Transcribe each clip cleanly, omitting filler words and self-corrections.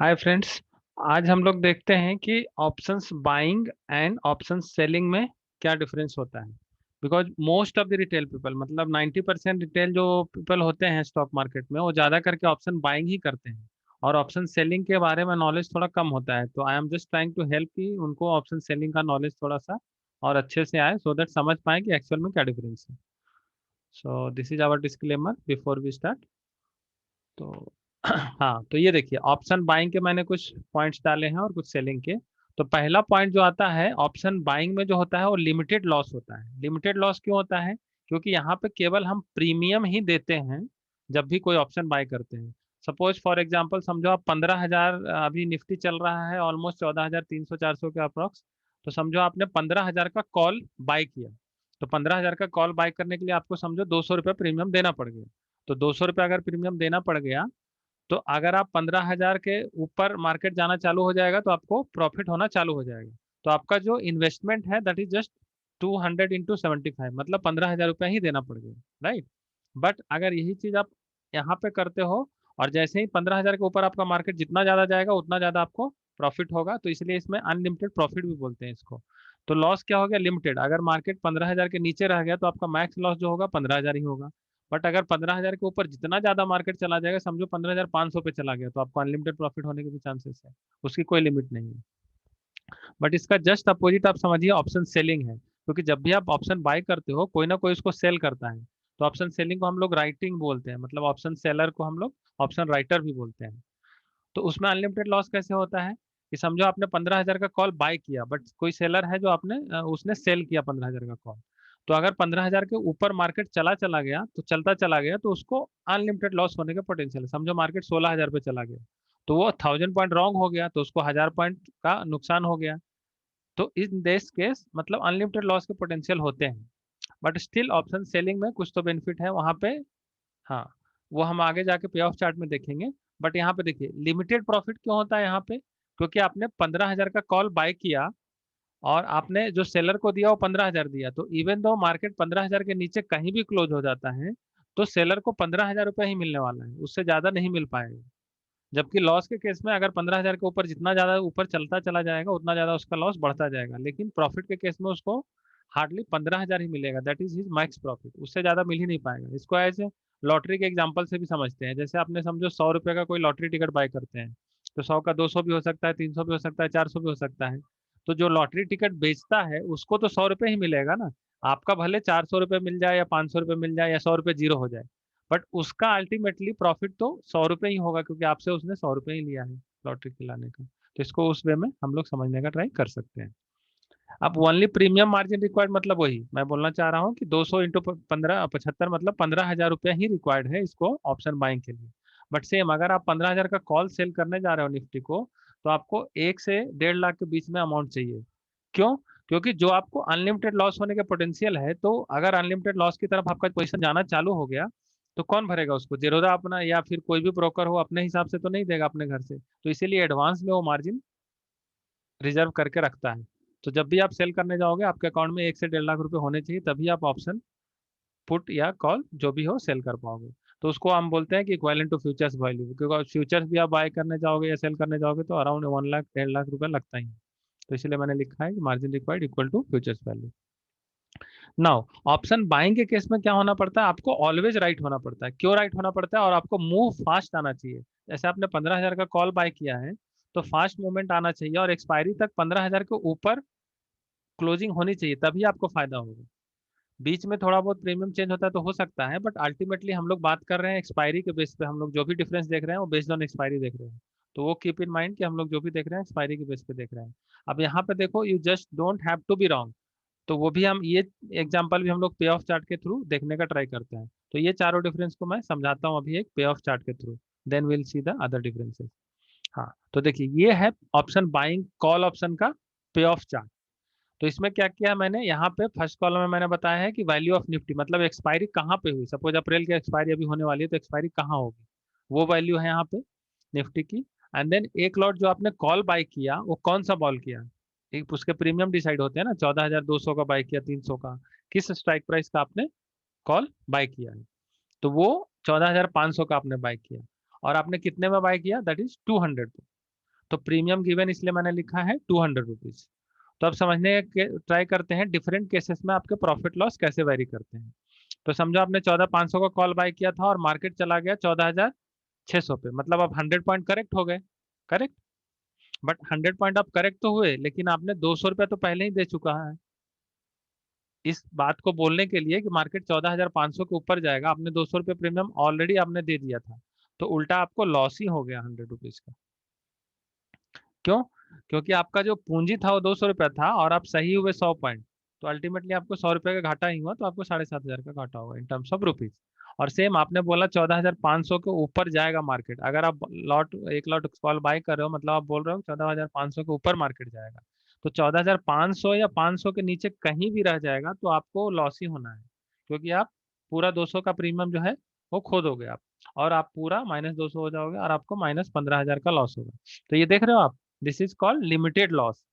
Hi friends. आज हम लोग देखते हैं कि options buying and options selling में क्या डिफरेंस होता है। Because most of the retail people, मतलब 90% रिटेल जो पीपल होते हैं स्टॉक मार्केट में, वो ज़्यादा करके ऑप्शन बाइंग ही करते हैं और ऑप्शन सेलिंग के बारे में नॉलेज थोड़ा कम होता है। तो I am just trying to help कि उनको ऑप्शन सेलिंग का नॉलेज थोड़ा सा और अच्छे से आए, सो दैट समझ पाए कि एक्चुअल में क्या डिफरेंस है। So this is our disclaimer before we start. तो हाँ, तो ये देखिए, ऑप्शन बाइंग के मैंने कुछ पॉइंट्स डाले हैं और कुछ सेलिंग के। तो पहला पॉइंट जो आता है ऑप्शन बाइंग में जो होता है वो लिमिटेड लॉस होता है। लिमिटेड लॉस क्यों होता है? क्योंकि यहाँ पे केवल हम प्रीमियम ही देते हैं जब भी कोई ऑप्शन बाय करते हैं। सपोज फॉर एग्जांपल समझो आप 15,000, अभी निफ्टी चल रहा है ऑलमोस्ट 14,300 400 के अप्रॉक्स। तो समझो आपने 15,000 का कॉल बाय किया। तो 15,000 का कॉल बाय करने के लिए आपको समझो 200 रुपये प्रीमियम देना पड़ गया। तो 200 रुपये अगर प्रीमियम देना पड़ गया, तो अगर आप 15,000 के ऊपर मार्केट जाना चालू हो जाएगा तो आपको प्रॉफिट होना चालू हो जाएगा। तो आपका जो इन्वेस्टमेंट है दैट इज जस्ट 200 × 75, मतलब 15,000 रुपये ही देना पड़ गया, राइट। बट अगर यही चीज आप यहाँ पे करते हो और जैसे ही 15,000 के ऊपर आपका मार्केट जितना ज्यादा जाएगा उतना ज्यादा आपको प्रॉफिट होगा, तो इसलिए इसमें अनलिमिटेड प्रॉफिट भी बोलते हैं इसको। तो लॉस क्या हो गया? लिमिटेड। अगर मार्केट 15,000 के नीचे रह गया तो आपका मैक्स लॉस जो होगा 15,000 ही होगा। बट अगर 15,000 के ऊपर जितना ज्यादा मार्केट चला जाएगा, समझो 15,500 पे चला गया, तो आपको अनलिमिटेड प्रॉफिट होने के भी चांसेस है। उसकी कोई लिमिट नहीं है। बट इसका जस्ट अपोजिट आप समझिए ऑप्शन सेलिंग है, क्योंकि जब भी आप ऑप्शन बाय करते हो कोई ना कोई उसको सेल करता है। तो ऑप्शन सेलिंग को हम लोग राइटिंग बोलते हैं, मतलब ऑप्शन सेलर को हम लोग ऑप्शन राइटर भी बोलते हैं। तो उसमें अनलिमिटेड लॉस कैसे होता है कि समझो आपने 15,000 का कॉल बाय किया, बट कोई सेलर है जो उसने सेल किया 15,000 का कॉल। तो अगर 15,000 के ऊपर मार्केट चला चला गया, तो चलता चला गया, तो उसको अनलिमिटेड लॉस होने का पोटेंशियल है। समझो मार्केट 16,000 पे चला गया, तो वो 1,000 पॉइंट रॉन्ग हो गया, तो उसको 1,000 पॉइंट का नुकसान हो गया। तो इन दिस केस मतलब अनलिमिटेड लॉस के पोटेंशियल होते हैं। बट स्टिल ऑप्शन सेलिंग में कुछ तो बेनिफिट है वहां पे। हाँ, वो हम आगे जाके पे ऑफ चार्ट में देखेंगे। बट यहाँ पे देखिए लिमिटेड प्रॉफिट क्यों होता है यहाँ पे, क्योंकि आपने 15,000 का कॉल बाय किया और आपने जो सेलर को दिया वो 15,000 दिया। तो इवन दो मार्केट 15,000 के नीचे कहीं भी क्लोज हो जाता है, तो सेलर को 15,000 रुपये ही मिलने वाला है, उससे ज्यादा नहीं मिल पाएगा। जबकि लॉस के केस में अगर 15,000 के ऊपर जितना ज्यादा ऊपर चलता चला जाएगा उतना ज्यादा उसका लॉस बढ़ता जाएगा, लेकिन प्रॉफिट के केस में उसको हार्डली 15,000 ही मिलेगा, that is his max profit. उससे ज्यादा मिल ही नहीं पाएगा। इसको ऐसे लॉटरी के एग्जाम्पल से भी समझते हैं। जैसे आपने समझो 100 रुपये का कोई लॉटरी टिकट बाय करते हैं, तो 100 का 200 भी हो सकता है, 300 भी हो सकता है, 400 भी हो सकता है। तो जो लॉटरी टिकट बेचता है उसको तो 100 रुपये ही मिलेगा ना। आपका भले 400 रुपये मिल जाए या 500 रुपये मिल जाए या 100 रुपये जीरो हो जाए, बट उसका अल्टीमेटली प्रॉफिट तो 100 रुपये ही होगा, क्योंकि आपसे उसने 100 रुपये ही लिया है लॉटरी खिलाने का। तो इसको उस वे में हम लोग समझने का ट्राई कर सकते हैं। अब ओनली प्रीमियम मार्जिन रिक्वायर्ड, मतलब वही मैं बोलना चाह रहा हूँ कि 200 × 15 75, मतलब 15,000 रुपया ही रिक्वायर्ड है इसको ऑप्शन बाइंग के लिए। बट सेम अगर आप 15,000 का कॉल सेल करने जा रहे हो निफ्टी को, तो आपको 1 से 1.5 लाख के बीच में अमाउंट चाहिए। क्यों? क्योंकि जो आपको अनलिमिटेड लॉस होने के पोटेंशियल है, तो अगर अनलिमिटेड लॉस की तरफ आपका पोजीशन जाना चालू हो गया, तो कौन भरेगा उसको? जेरोधा अपना या फिर कोई भी ब्रोकर हो अपने हिसाब से तो नहीं देगा अपने घर से। तो इसीलिए एडवांस में वो मार्जिन रिजर्व करके रखता है। तो जब भी आप सेल करने जाओगे आपके अकाउंट में 1 से 1.5 लाख रुपए होने चाहिए, तभी आप ऑप्शन पुट या कॉल जो भी हो सेल कर पाओगे। तो उसको हम बोलते हैं कि इक्विवेलेंट टू फ्यूचर्स वैल्यू, क्योंकि फ्यूचर्स भी आप बाय करने जाओगे या सेल करने जाओगे तो अराउंड 1 लाख 1.5 लाख रुपए लगता ही है। तो इसलिए मैंने लिखा है कि margin required equal to futures value. Now option buying के केस में क्या होना पड़ता है? आपको ऑलवेज राइट होना पड़ता है। क्यों राइट होना पड़ता है? और आपको मूव फास्ट आना चाहिए। जैसे आपने 15,000 का कॉल बाय किया है, तो फास्ट मूवमेंट आना चाहिए और एक्सपायरी तक 15,000 के ऊपर क्लोजिंग होनी चाहिए, तभी आपको फायदा होगा। बीच में थोड़ा बहुत प्रीमियम चेंज होता है तो हो सकता है, बट अल्टीमेटली हम लोग बात कर रहे हैं एक्सपायरी के बेस पे। हम लोग जो भी डिफरेंस देख रहे हैं वो बेस्ड ऑन एक्सपायरी देख रहे हैं। तो वो कीप इन माइंड कि हम लोग जो भी देख रहे हैं एक्सपायरी के बेस पे देख रहे हैं। अब यहाँ पे देखो, you just don't have to be wrong. तो वो भी हम ये एग्जांपल भी हम लोग पे ऑफ चार्ट के थ्रू देखने का ट्राई करते हैं। तो ये चारों डिफरेंस को मैं समझाता हूँ अभी एक पे ऑफ चार्ट के through, then will see the other differences. हाँ, तो देखिए ये है ऑप्शन बाइंग कॉल ऑप्शन का पे ऑफ चार्ट। तो इसमें क्या किया मैंने, यहाँ पे फर्स्ट कॉलम में मैंने बताया है कि वैल्यू ऑफ निफ्टी, मतलब एक्सपायरी कहाँ पे हुई। सपोज अप्रैल की एक्सपायरी अभी होने वाली है, तो एक्सपायरी कहाँ होगी, वो वैल्यू है यहाँ पे निफ्टी की। एंड देन एक लॉट जो आपने कॉल बाय किया वो कौन सा बॉल किया, एक उसके प्रीमियम डिसाइड होते हैं ना। 14,200 का बाय किया, 300 का, किस स्ट्राइक प्राइस का आपने कॉल बाय किया है, तो वो 14,500 का आपने बाय किया। और आपने कितने में बाय किया? That is 200। तो प्रीमियम गिवन इसलिए मैंने लिखा है 200 रुपीज। तो अब समझने के ट्राई करते हैं डिफरेंट केसेस में आपके प्रॉफिट लॉस कैसे वेरी करते हैं। तो समझो आपने 14,500 का कॉल बाय किया था और मार्केट चला गया 14,600 पे, मतलब आप 100 पॉइंट करेक्ट हो गए। करेक्ट। बट 100 पॉइंट आप करेक्ट तो हुए, लेकिन आपने 200 रुपया तो पहले ही दे चुका है। इस बात को बोलने के लिए कि मार्केट 14,500 के ऊपर जाएगा, आपने 200 रुपये प्रीमियम ऑलरेडी आपने दे दिया था। तो उल्टा आपको लॉस ही हो गया 100 रुपीज का। क्यों? क्योंकि आपका जो पूंजी था वो 200 रुपया था और आप सही हुए 100 पॉइंट। तो अल्टीमेटली आपको 100 रुपये का घाटा ही हुआ, तो आपको 7,500 का घाटा होगा इन टर्म्स ऑफ रुपीज। और सेम आपने बोला 14,500 के ऊपर जाएगा मार्केट, अगर आप एक लॉट कॉल बाय कर रहे हो, मतलब आप बोल रहे हो 14,500 के ऊपर मार्केट जाएगा। तो 14,500 या 500 के नीचे कहीं भी रह जाएगा तो आपको लॉस ही होना है, क्योंकि आप पूरा 200 का प्रीमियम जो है वो खो दोगे आप, और आप पूरा -200 हो जाओगे और आपको -15,000 का लॉस होगा। तो ये देख रहे हो आप, this is called limited loss.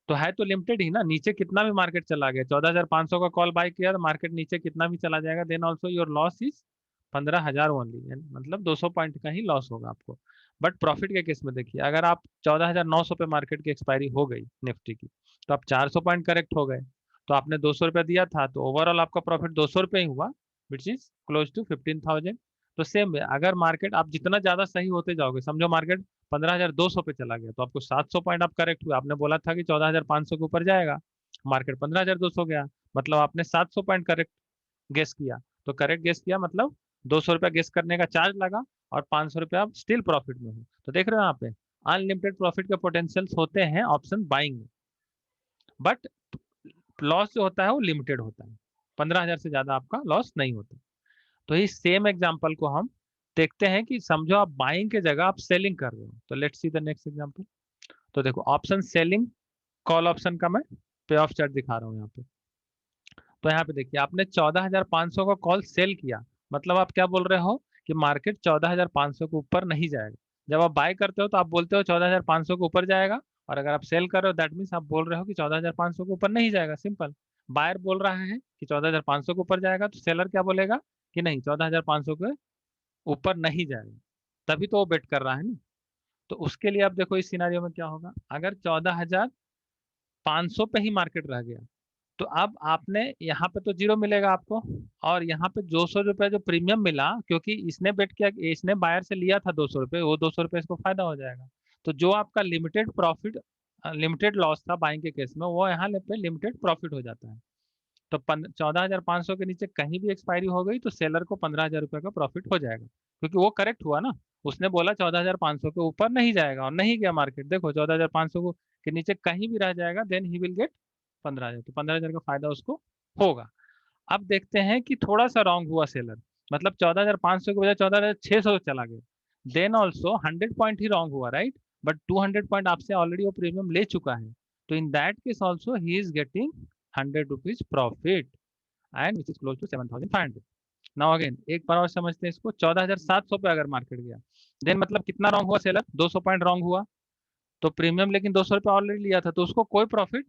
तो है तो लिमिटेड ही ना, नीचे कितना भी मार्केट चला गया, 14,500 का कॉल बाय किया तो मार्केट नीचे कितना भी चला जाएगा, then also your loss is 15,000 only, मतलब 200 पॉइंट का ही लॉस होगा आपको। बट प्रॉफिट के केस में देखिए, अगर आप 14,900 पे मार्केट की एक्सपायरी हो गई निफ्टी की, तो आप 400 पॉइंट करेक्ट हो गए, तो आपने 200 रुपया दिया था, तो ओवरऑल आपका प्रॉफिट 200 रुपये ही हुआ, विच इज क्लोज टू 15,000। तो सेम वे, अगर मार्केट आप जितना ज्यादा सही होते जाओगे, समझो मार्केट 15,200 पे चला गया, तो आपको 700 पॉइंट आप करेक्ट हुए। आपने बोला था कि 14,500 के ऊपर जाएगा, मार्केट 15,200 गया, मतलब आपने 700 पॉइंट करेक्ट गेस किया। तो करेक्ट गेस किया मतलब 200 रुपया गेस करने का चार्ज लगा, और 500 रुपया आप स्टिल प्रॉफिट में हो। तो देख रहे हो यहाँ पे अनलिमिटेड प्रॉफिट के पोटेंशियल्स होते हैं ऑप्शन बाइंग में, बट लॉस जो होता है वो लिमिटेड होता है, 15,000 से ज्यादा आपका लॉस नहीं होता। तो इस सेम एग्जांपल को हम देखते हैं कि समझो आप बाइंग के जगह आप सेलिंग कर रहे हो। तो let's see the next example. तो देखो ऑप्शन सेलिंग, कॉल ऑप्शन का मैं पे ऑफ चार्ट दिखा रहा हूँ यहाँ पे। तो यहाँ पे देखिए आपने 14,500 का कॉल सेल किया, मतलब आप क्या बोल रहे हो कि मार्केट 14,500 के ऊपर नहीं जाएगा। जब आप बाय करते हो तो आप बोलते हो 14,500 के ऊपर जाएगा, और अगर आप सेल कर रहे हो दैट मीन्स आप बोल रहे हो कि 14,500 के ऊपर नहीं जाएगा। सिंपल। बायर बोल रहा है कि 14,500 के ऊपर जाएगा, तो सेलर क्या बोलेगा कि नहीं, 14,500 के ऊपर नहीं जाएगा, तभी तो वो बेट कर रहा है ना। तो उसके लिए आप देखो इस सिनारियो में क्या होगा, अगर 14,500 पे ही मार्केट रह गया, तो अब आपने यहाँ पे तो जीरो मिलेगा आपको, और यहाँ पे 200 रुपया जो प्रीमियम मिला, क्योंकि इसने बेट किया, इसने बायर से लिया था 200 रुपये, वो 200 रुपये इसको फायदा हो जाएगा। तो जो आपका लिमिटेड प्रॉफिट, लिमिटेड लॉस था बाइंग के केस में, वो यहाँ पे लिमिटेड प्रॉफिट हो जाता है। तो 14,500 के नीचे कहीं भी एक्सपायरी हो गई तो सेलर को 15,000 रुपये का प्रॉफिट हो जाएगा, क्योंकि वो करेक्ट हुआ ना। उसने बोला 14,500 के ऊपर नहीं जाएगा और नहीं गया मार्केट, देखो 14,500 को के नीचे कहीं भी रह जाएगा, देन ही विल गेट 15,000, तो 15,000 का फायदा उसको होगा। अब देखते हैं कि थोड़ा सा रॉन्ग हुआ सेलर, मतलब 14,500 के बजाय 14,600 चला गया, देन ऑल्सो 100 पॉइंट ही रॉन्ग हुआ, राइट। बट 200 पॉइंट आपसे ऑलरेडी वो प्रीमियम ले चुका है, तो in that case also he is getting 100 rupees profit, and which is close to 7,500। Now again एक बार और समझते हैं इसको, 14,700 पे अगर मार्केट गया, देन मतलब कितना रॉन्ग हुआ सेलर, 200 पॉइंट रॉन्ग हुआ। तो प्रीमियम लेकिन 200 रुपये ऑलरेडी लिया था, तो उसको कोई प्रॉफिट,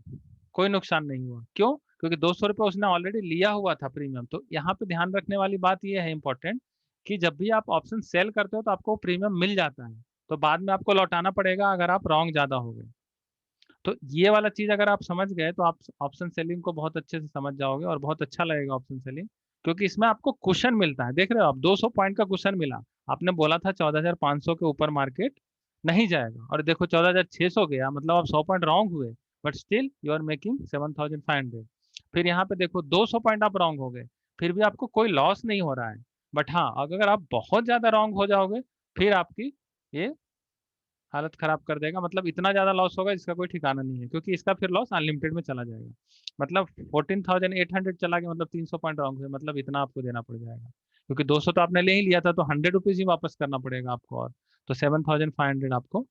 कोई नुकसान नहीं हुआ। क्यों? क्योंकि 200 रुपये उसने ऑलरेडी लिया हुआ था प्रीमियम। तो यहाँ पे ध्यान रखने वाली बात यह है इंपॉर्टेंट, कि जब भी आप ऑप्शन सेल करते हो तो आपको प्रीमियम मिल जाता है, तो बाद में आपको लौटाना पड़ेगा अगर आप रॉन्ग ज्यादा हो गए। तो ये वाला चीज अगर आप समझ गए तो आप ऑप्शन सेलिंग को बहुत अच्छे से समझ जाओगे और बहुत अच्छा लगेगा ऑप्शन सेलिंग, क्योंकि इसमें आपको कुशन मिलता है। देख रहे हो आप, 200 पॉइंट का कुशन मिला। आपने बोला था 14,500 के ऊपर मार्केट नहीं जाएगा, और देखो 14,600 गया, मतलब आप 100 पॉइंट रॉन्ग हुए, but still you are making 7,500। फिर यहाँ पे देखो 200 पॉइंट आप रॉन्ग हो गए, फिर भी आपको कोई लॉस नहीं हो रहा है। बट हाँ, अगर आप बहुत ज्यादा रॉन्ग हो जाओगे, फिर आपकी ये हालत खराब कर देगा, मतलब इतना ज्यादा लॉस होगा जिसका कोई ठिकाना नहीं है, क्योंकि इसका फिर लॉस अनलिमिटेड में चला जाएगा। मतलब 14,800 चला गया, मतलब 300 पॉइंट रॉन्ग हुए, मतलब इतना आपको देना पड़ जाएगा, क्योंकि 200 तो आपने ले ही लिया था, तो 100 रुपीज ही वापस करना पड़ेगा आपको, और तो 7,500 आपको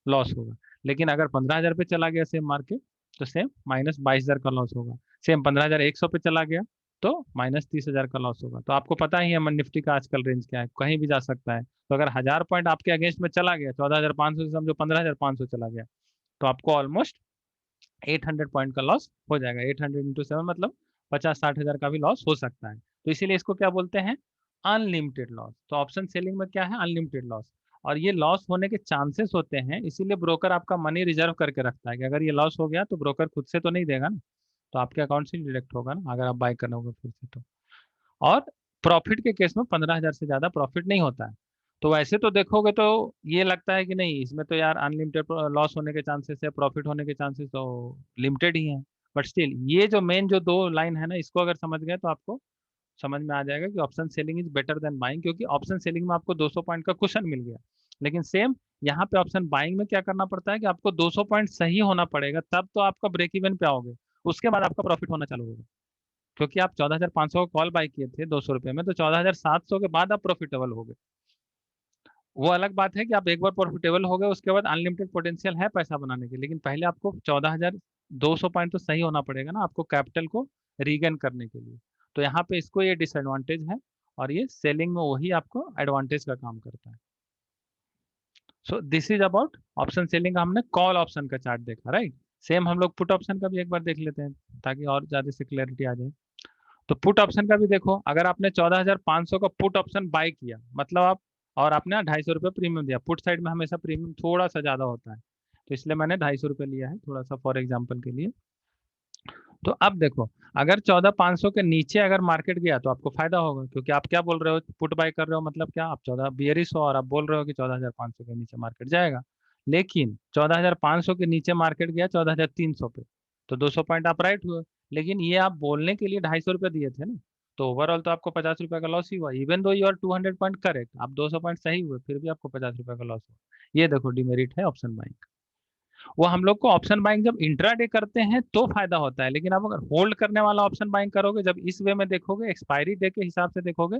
लॉस होगा। लेकिन अगर 15,000 पे चला गया सेम मार्केट, तो सेम -22,000 का लॉस होगा। सेम 15,100 पे चला गया तो -30,000 का लॉस होगा। तो आपको पता ही है मन निफ्टी का आजकल रेंज क्या है, कहीं भी जा सकता है। तो अगर 1,000 पॉइंट आपके अगेंस्ट में चला गया, 14,500 से समझो 15,500 चला गया, तो आपको ऑलमोस्ट 800 पॉइंट का लॉस हो जाएगा। 800 × 7 मतलब 50-60 हज़ार का भी लॉस हो सकता है। तो इसीलिए इसको क्या बोलते हैं, अनलिमिटेड लॉस। तो ऑप्शन सेलिंग में क्या है, अनलिमिटेड लॉस। और ये लॉस होने के चांसेस होते हैं, इसीलिए ब्रोकर आपका मनी रिजर्व करके रखता है कि अगर ये लॉस हो गया तो ब्रोकर खुद से तो नहीं देगा ना, तो आपके अकाउंट से डिडक्ट होगा ना अगर आप बाय करना होगा फिर से तो। और प्रॉफिट के केस में 15,000 से ज्यादा प्रॉफिट नहीं होता है। तो वैसे तो देखोगे तो ये लगता है कि नहीं इसमें तो यार अनलिमिटेड लॉस होने के चांसेस है, प्रॉफिट होने के चांसेस तो लिमिटेड ही हैं। बट स्टिल ये जो मेन जो दो लाइन है ना, इसको अगर समझ गए तो आपको समझ में आ जाएगा कि option selling is better than buying, क्योंकि ऑप्शन सेलिंग में आपको 200 पॉइंट का कुशन मिल गया। लेकिन सेम यहाँ पे ऑप्शन बाइंग में क्या करना पड़ता है कि आपको 200 पॉइंट सही होना पड़ेगा, तब तो आपका ब्रेक इवन पे आओगे, उसके बाद आपका प्रॉफिट होना चालू होगा। क्योंकि आप 14,500 का कॉल बाय किए थे 200 रुपये में, तो 14,700 के बाद आप प्रॉफिटेबल हो गए। वो अलग बात है कि आप एक बार प्रॉफिटेबल हो गए उसके बाद अनलिमिटेड पोटेंशियल है पैसा बनाने की, लेकिन पहले आपको 14,200 पॉइंट तो सही होना पड़ेगा ना आपको कैपिटल को रीगेन करने के लिए। तो यहाँ पे इसको ये डिसएडवांटेज है, और ये सेलिंग में वही आपको एडवांटेज का काम करता है। So this is about option selling का हमने कॉल ऑप्शन का चार्ट देखा, राइट। सेम हम लोग पुट ऑप्शन का भी एक बार देख लेते हैं ताकि और ज्यादा से क्लैरिटी आ जाए। तो पुट ऑप्शन का भी देखो, अगर आपने 14,500 का पुट ऑप्शन बाय किया मतलब आप, और आपने 250 रुपये प्रीमियम दिया, पुट साइड में हमेशा प्रीमियम थोड़ा सा ज्यादा होता है, तो इसलिए मैंने 250 रुपये लिया है थोड़ा सा फॉर एग्जाम्पल के लिए। तो अब देखो, अगर 14,500 के नीचे अगर मार्केट गया तो आपको फायदा होगा, क्योंकि आप क्या बोल रहे हो, पुट बाय कर रहे हो मतलब क्या, आप 14 बियरिश हो और आप बोल रहे हो कि 14,500 के नीचे मार्केट जाएगा। लेकिन 14,500 के नीचे मार्केट गया 14,300 पे, तो 200 पॉइंट आप राइट हुए। लेकिन ये आप बोलने के लिए 250 रुपये दिए थे ना, तो ओवरऑल तो आपको 50 रुपये का लॉस ही हुआ, even though you are 200 point correct, आप 200 पॉइंट सही हुए फिर भी आपको 50 रुपये का लॉस हुआ। ये देखो डिमेरिट है ऑप्शन बाइंग। वो हम लोग को ऑप्शन बाइंग जब इंट्राडे करते हैं तो फायदा होता है, लेकिन आप अगर होल्ड करने वाला ऑप्शन बाइंग करोगे, जब इस वे में देखोगे एक्सपायरी डे के हिसाब से देखोगे,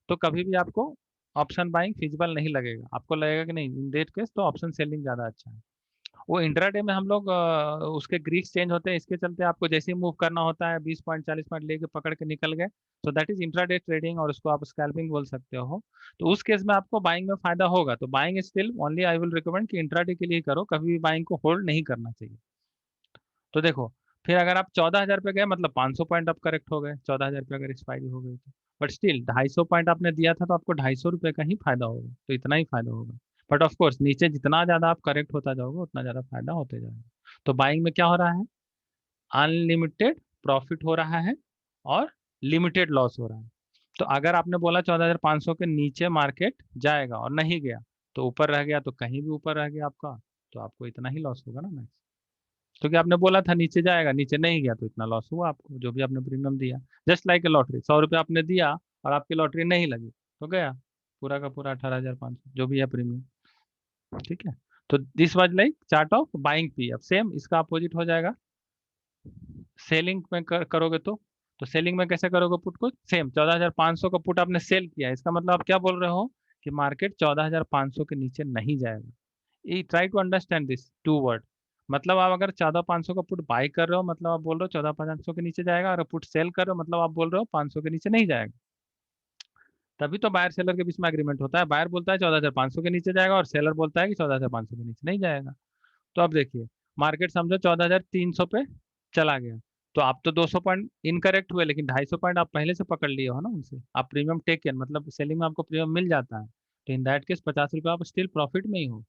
तो कभी भी आपको ऑप्शन बाइंग फिजिबल नहीं लगेगा, आपको लगेगा कि नहीं इन दैट केस तो ऑप्शन सेलिंग ज्यादा अच्छा है। वो इंट्राडे में हम लोग उसके ग्रीक्स चेंज होते हैं, इसके चलते आपको जैसे ही मूव करना होता है 20 पॉइंट 40 पॉइंट लेके पकड़ के निकल गए, तो दैट इज इंट्राडे ट्रेडिंग, और उसको आप स्कैल्पिंग बोल सकते हो। तो उस केस में आपको बाइंग में फायदा होगा, तो buying still only I will recommend कि इंट्राडे के लिए ही करो, कभी भी बाइंग को होल्ड नहीं करना चाहिए। तो देखो, फिर अगर आप 14,000 पे गए मतलब 500 पॉइंट आप करेक्ट हो गए, 14,000 पे अगर एक्सपायरी हो गई तो। बट स्टिल 250 पॉइंट आपने दिया था तो आपको 250 रुपये का ही फायदा होगा, तो इतना ही फायदा होगा। बट ऑफ कोर्स नीचे जितना ज्यादा आप करेक्ट होता जाओगे उतना ज्यादा फायदा होते जाएगा। तो बाइंग में क्या हो रहा है, अनलिमिटेड प्रॉफिट हो रहा है और लिमिटेड लॉस हो रहा है। तो अगर आपने बोला 14,500 के नीचे मार्केट जाएगा और नहीं गया, तो ऊपर रह गया तो कहीं भी ऊपर रह गया आपका, तो आपको इतना ही लॉस होगा ना मैक्स। क्योंकि आपने बोला था नीचे जाएगा, नीचे नहीं गया तो इतना लॉस हुआ आपको जो भी आपने प्रीमियम दिया। जस्ट लाइक ए लॉटरी, 100 रुपये आपने दिया और आपकी लॉटरी नहीं लगी तो गया पूरा का पूरा 18,500 जो भी है प्रीमियम। ठीक है। तो this was like chart of buying P. अब सेम इसका अपोजिट हो जाएगा सेलिंग में करोगे तो सेलिंग में कैसे करोगे पुट को, सेम 14,500 का पुट आपने सेल किया, इसका मतलब आप क्या बोल रहे हो कि मार्केट 14,500 के नीचे नहीं जाएगा। ये try to understand this two word. मतलब आप अगर 14,500 का पुट बाय कर रहे हो मतलब आप बोल रहे हो 14,500 के नीचे जाएगा, और पुट सेल कर रहे हो मतलब आप बोल रहे हो 500 के नीचे नहीं जाएगा। तभी तो बायर सेलर के बीच में एग्रीमेंट होता है, बायर बोलता है 14,500 के नीचे जाएगा और सेलर बोलता है कि 14,500 के नीचे नहीं जाएगा। तो अब देखिए, मार्केट समझो 14,300 पे चला गया, तो आप तो 200 पॉइंट इनकरेक्ट हुए, लेकिन 250 पॉइंट आप पहले से पकड़ लिए हो ना उनसे, आप प्रीमियम टेकन मतलब सेलिंग में आपको प्रीमियम मिल जाता है, तो इन दैट केस 50 रुपये आप स्टिल प्रॉफिट में ही हो।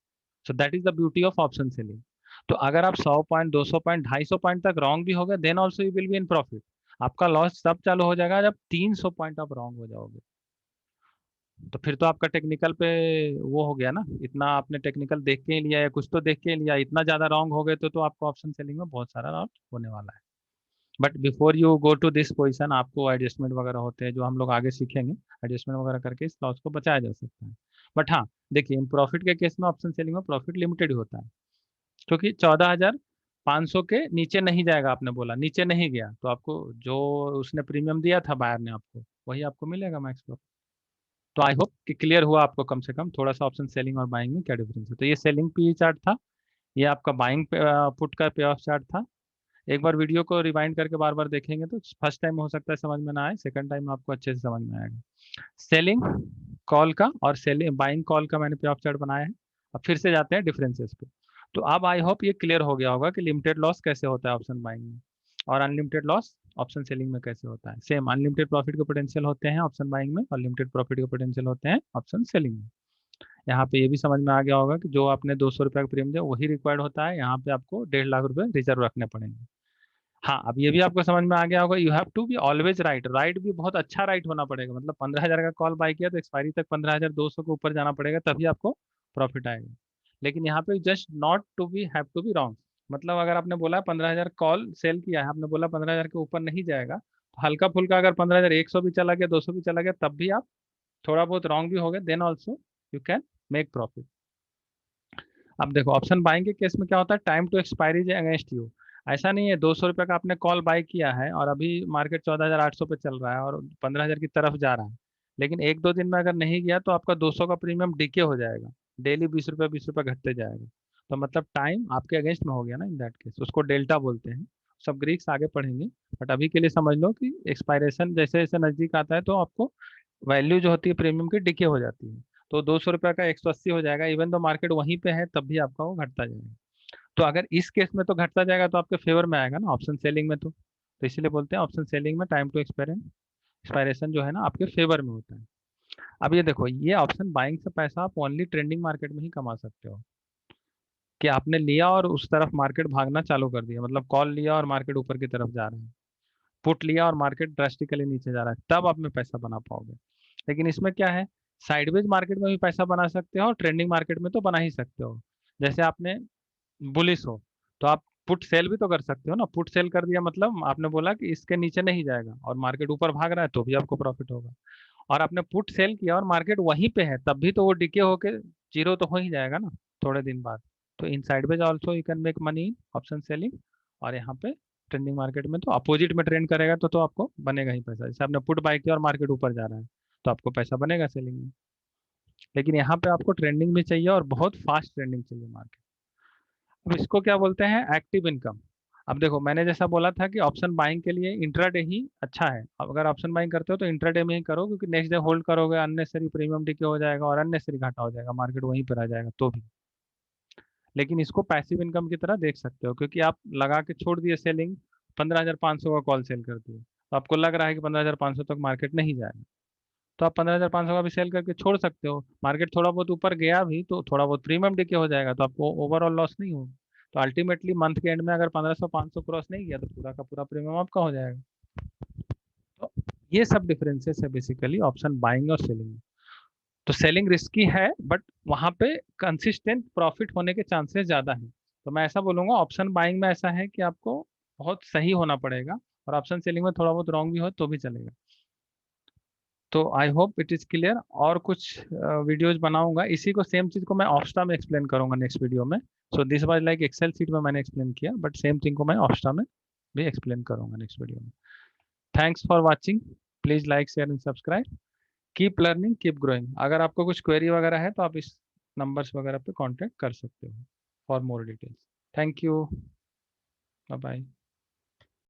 So that is the beauty of option selling. तो अगर आप 100 पॉइंट 200 पॉइंट 250 पॉइंट तक रॉन्ग भी हो गए, then also you will be in profit. आपका लॉस तब चालू हो जाएगा जब 300 पॉइंट आप रॉन्ग हो जाओगे, तो फिर तो आपका टेक्निकल पे वो हो गया ना, इतना आपने टेक्निकल देख के ही लिया या कुछ तो देख के ही लिया, इतना ज्यादा रॉन्ग हो गए तो आपको ऑप्शन सेलिंग में बहुत सारा लॉस होने वाला है। But before you go to this position आपको एडजस्टमेंट वगैरह होते हैं जो हम लोग आगे सीखेंगे, एडजस्टमेंट वगैरह करके इस लॉस को बचाया जा सकता है। बट हाँ, देखिए इन प्रॉफिट के केस में ऑप्शन सेलिंग में प्रॉफिट लिमिटेड ही होता है, क्योंकि 14,500 के नीचे नहीं जाएगा, आपने बोला नीचे नहीं गया तो आपको जो उसने प्रीमियम दिया था बायर ने आपको वही आपको मिलेगा मैक्स। तो आई होप कि क्लियर हुआ आपको कम से कम थोड़ा सा ऑप्शन सेलिंग और बाइंग में क्या डिफरेंस है। तो ये सेलिंग पी चार्ट था, ये आपका बाइंग पुट का पे ऑफ चार्ट था। एक बार वीडियो को रिवाइंड करके बार बार देखेंगे तो फर्स्ट टाइम हो सकता है समझ में ना आए, सेकंड टाइम आपको अच्छे से समझ में आएगा। सेलिंग कॉल का और सेलिंग बाइंग कॉल का मैंने पे ऑफ चार्ट बनाया है। अब फिर से जाते हैं डिफरेंसेस पे। तो अब आई होप ये क्लियर हो गया होगा कि लिमिटेड लॉस कैसे होता है ऑप्शन बाइंग में, और अनलिमिटेड लॉस ऑप्शन सेलिंग में कैसे होता है। सेम अनलिमिटेड प्रॉफिट के पोटेंशियल होते हैं ऑप्शन बाइंग में, और लिमिटेड प्रॉफिट के पोटेंशियल होते हैं ऑप्शन सेलिंग में। यहाँ पे ये भी समझ में आ गया होगा कि जो आपने 200 रुपये का प्रीमियम दिया वही रिक्वायर्ड होता है, यहाँ पे आपको 1.5 लाख रुपए रिजर्व रखने पड़ेंगे। हाँ, अब ये भी आपको समझ में आ गया होगा, you have to be always right. Right भी बहुत अच्छा राइट होना पड़ेगा, मतलब 15,000 का कॉल बाय किया तो एक्सपायरी तक 15,200 के ऊपर जाना पड़ेगा, तभी आपको प्रॉफिट आएगा। लेकिन यहाँ पे just not to be have to be wrong, मतलब अगर आपने बोला 15,000 कॉल सेल किया है, आपने बोला 15,000 के ऊपर नहीं जाएगा, तो हल्का फुल्का अगर 15,100 भी चला गया, 200 भी चला गया, तब भी आप थोड़ा बहुत रॉन्ग भी हो गए, then also you can make profit. अब देखो ऑप्शन बाइंग के केस में क्या होता है, time to expiry is against you. ऐसा नहीं है 200 रुपये का आपने कॉल बाय किया है और अभी मार्केट 14,800 पे चल रहा है और 15,000 की तरफ जा रहा है, लेकिन 1-2 दिन में अगर नहीं गया तो आपका 200 का प्रीमियम डिके हो जाएगा, डेली 20 रुपये घटते जाएगा। तो मतलब टाइम आपके अगेंस्ट में हो गया ना, इन दैट केस उसको डेल्टा बोलते हैं। सब ग्रीक्स आगे पढ़ेंगे, बट अभी के लिए समझ लो कि एक्सपायरेशन जैसे जैसे नजदीक आता है तो आपको वैल्यू जो होती है प्रीमियम की डिके हो जाती है। तो 200 रुपये का 180 हो जाएगा, इवन तो मार्केट वहीं पे है तब भी आपका वो घटता जाएगा। तो अगर इस केस में तो घटता जाएगा तो आपके फेवर में आएगा ना ऑप्शन सेलिंग में, तो इसीलिए बोलते हैं ऑप्शन सेलिंग में टाइम टू एक्सपायरेशन जो है ना आपके फेवर में होता है। अब ये देखो, ये ऑप्शन बाइंग से पैसा आप ओनली ट्रेंडिंग मार्केट में ही कमा सकते हो, कि आपने लिया और उस तरफ मार्केट भागना चालू कर दिया, मतलब कॉल लिया और मार्केट ऊपर की तरफ जा रहा है, पुट लिया और मार्केट ड्रास्टिकली नीचे जा रहा है, तब आप में पैसा बना पाओगे। लेकिन इसमें क्या है, साइडवेज मार्केट में भी पैसा बना सकते हो और ट्रेंडिंग मार्केट में तो बना ही सकते हो। जैसे आपने बुलिश हो तो आप पुट सेल भी तो कर सकते हो ना, पुट सेल कर दिया मतलब आपने बोला कि इसके नीचे नहीं जाएगा और मार्केट ऊपर भाग रहा है तो भी आपको प्रॉफिट होगा। और आपने पुट सेल किया और मार्केट वहीं पे है तब भी तो वो डिके होके जीरो तो हो ही जाएगा ना थोड़े दिन बाद। तो in sideways also you can make money in option selling. और यहाँ पे ट्रेंडिंग मार्केट में तो अपोजिट में ट्रेंड करेगा तो आपको बनेगा ही पैसा, जैसे आपने पुट बाय किया और मार्केट ऊपर जा रहा है तो आपको पैसा बनेगा सेलिंग में। लेकिन यहाँ पे आपको ट्रेंडिंग भी चाहिए और बहुत फास्ट ट्रेंडिंग चाहिए मार्केट। अब इसको क्या बोलते हैं, एक्टिव इनकम। अब देखो मैंने जैसा बोला था कि ऑप्शन बाइंग के लिए इंट्राडे ही अच्छा है। अब अगर ऑप्शन बाइंग करते हो तो इंट्राडे में ही करो, क्योंकि नेक्स्ट डे होल्ड करोगे अननेसरी प्रीमियम डिके हो जाएगा और अननेसरी घाटा हो जाएगा, मार्केट वहीं पर आ जाएगा तो भी। लेकिन इसको पैसिव इनकम की तरह देख सकते हो, क्योंकि आप लगा के छोड़ दिए सेलिंग, 15,500 का कॉल सेल कर दिए, तो आपको लग रहा है कि 15,500 तक मार्केट नहीं जाएगा, तो आप 15,500 का भी सेल करके छोड़ सकते हो। मार्केट थोड़ा बहुत ऊपर गया भी तो थोड़ा बहुत प्रीमियम डिके हो जाएगा, तो आपको ओवरऑल लॉस नहीं होगा। तो अल्टीमेटली मंथ के एंड में अगर 1,500 500 क्रॉस नहीं किया तो पूरा का पूरा प्रीमियम आपका हो जाएगा। तो ये सब डिफरेंसेस है बेसिकली ऑप्शन बाइंग और सेलिंग में। तो सेलिंग रिस्की है बट वहां पे कंसिस्टेंट प्रॉफिट होने के चांसेस ज्यादा हैं। तो मैं ऐसा बोलूंगा ऑप्शन बाइंग में ऐसा है कि आपको बहुत सही होना पड़ेगा, और ऑप्शन सेलिंग में थोड़ा बहुत रॉन्ग भी हो तो भी चलेगा। तो I hope it is clear. और कुछ वीडियोज बनाऊंगा इसी को, सेम चीज को मैं ऑप्स्टा में एक्सप्लेन करूंगा नेक्स्ट वीडियो में। So this was like Excel sheet में मैंने एक्सप्लेन किया, बट सेम थिंग को मैं ऑप्स्टा में भी एक्सप्लेन करूंगा नेक्स्ट वीडियो में। Thanks for watching. Please like share and subscribe. Keep learning keep growing. अगर आपको कुछ क्वेरी वगैरह है तो आप इस नंबर्स वगैरह पे कांटेक्ट कर सकते हो for more details. Thank you. Bye bye.